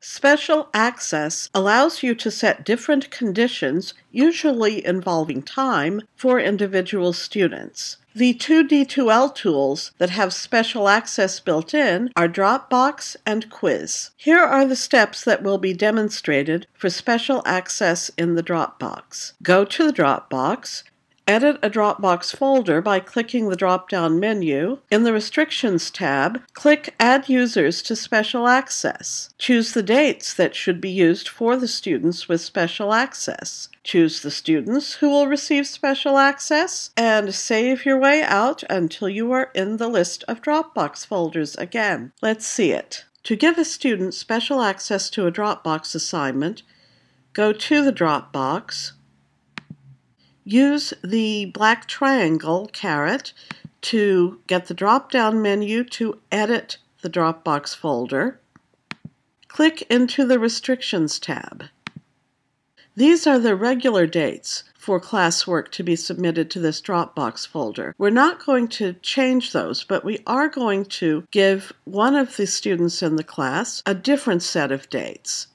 Special access allows you to set different conditions, usually involving time, for individual students. The two D2L tools that have special access built in are Dropbox and Quiz. Here are the steps that will be demonstrated for special access in the Dropbox. Go to the Dropbox. Edit a Dropbox folder by clicking the drop-down menu. In the Restrictions tab, click Add Users to Special Access. Choose the dates that should be used for the students with special access. Choose the students who will receive special access, and save your way out until you are in the list of Dropbox folders again. Let's see it. To give a student special access to a Dropbox assignment, go to the Dropbox. Use the black triangle caret to get the drop-down menu to edit the Dropbox folder. Click into the Restrictions tab. These are the regular dates for classwork to be submitted to this Dropbox folder. We're not going to change those, but we are going to give one of the students in the class a different set of dates.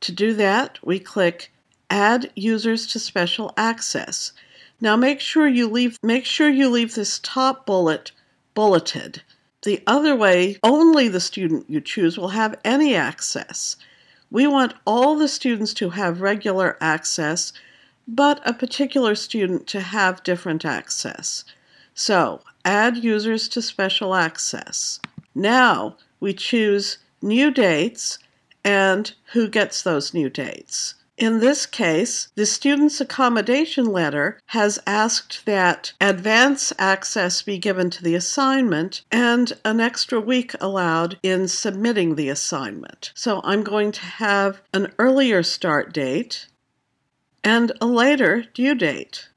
To do that, we click Add Users to Special Access. Now make sure you leave this top bullet bulleted. The other way, only the student you choose will have any access. We want all the students to have regular access, but a particular student to have different access. So, Add Users to Special Access. Now we choose New Dates and who gets those new dates. In this case, the student's accommodation letter has asked that advance access be given to the assignment and an extra week allowed in submitting the assignment. So I'm going to have an earlier start date and a later due date.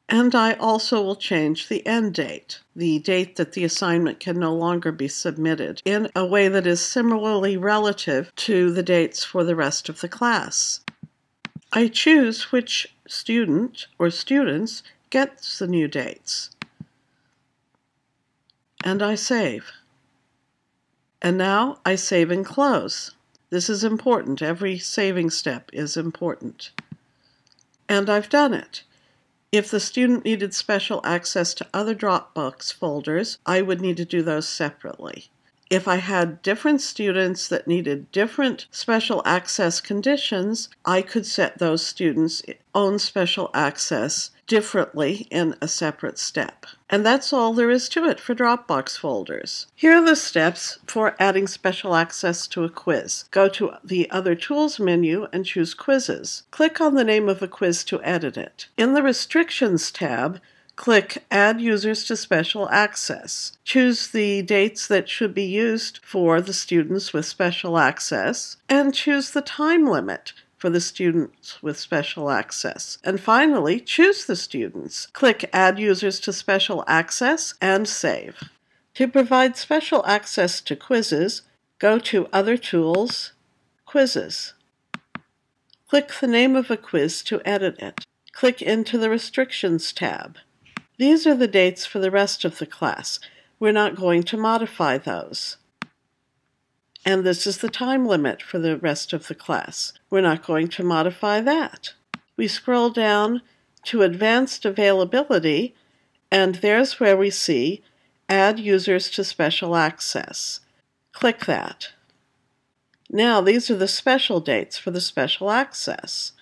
And I also will change the end date, the date that the assignment can no longer be submitted, in a way that is similarly relative to the dates for the rest of the class. I choose which student or students gets the new dates. And I save. And now I save and close. This is important. Every saving step is important. And I've done it. If the student needed special access to other Dropbox folders, I would need to do those separately. If I had different students that needed different special access conditions, I could set those students' own special access differently in a separate step. And that's all there is to it for Dropbox folders. Here are the steps for adding special access to a quiz. Go to the Other Tools menu and choose Quizzes. Click on the name of a quiz to edit it. In the Restrictions tab, click Add Users to Special Access. Choose the dates that should be used for the students with special access, and choose the time limit for the students with special access. And finally, choose the students. Click Add Users to Special Access and save. To provide special access to quizzes, go to Other Tools, Quizzes. Click the name of a quiz to edit it. Click into the Restrictions tab. These are the dates for the rest of the class. We're not going to modify those. And this is the time limit for the rest of the class. We're not going to modify that. We scroll down to Advanced Availability, and there's where we see Add Users to Special Access. Click that. Now these are the special dates for the special access.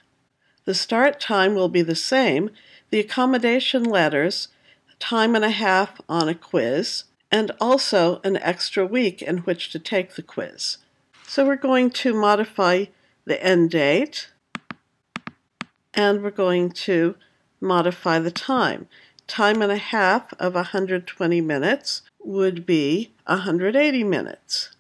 The start time will be the same. The accommodation letters, time and a half on a quiz, and also an extra week in which to take the quiz. So we're going to modify the end date, and we're going to modify the time. Time and a half of 120 minutes would be 180 minutes.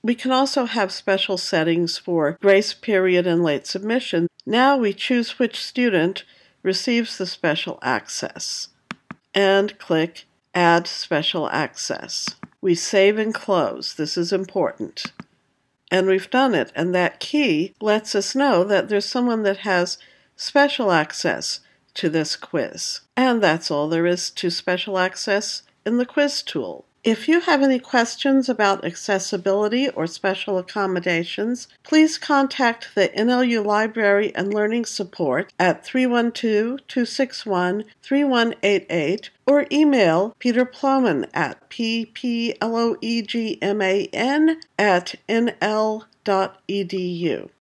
We can also have special settings for grace period and late submission. Now we choose which student receives the special access and click Add Special Access. We save and close. This is important. And we've done it, and that key lets us know that there's someone that has special access to this quiz. And that's all there is to special access in the Quiz tool. If you have any questions about accessibility or special accommodations, please contact the NLU Library and Learning Support at 312-261-3188 or email Peter Ploman at pploegman@nl.edu.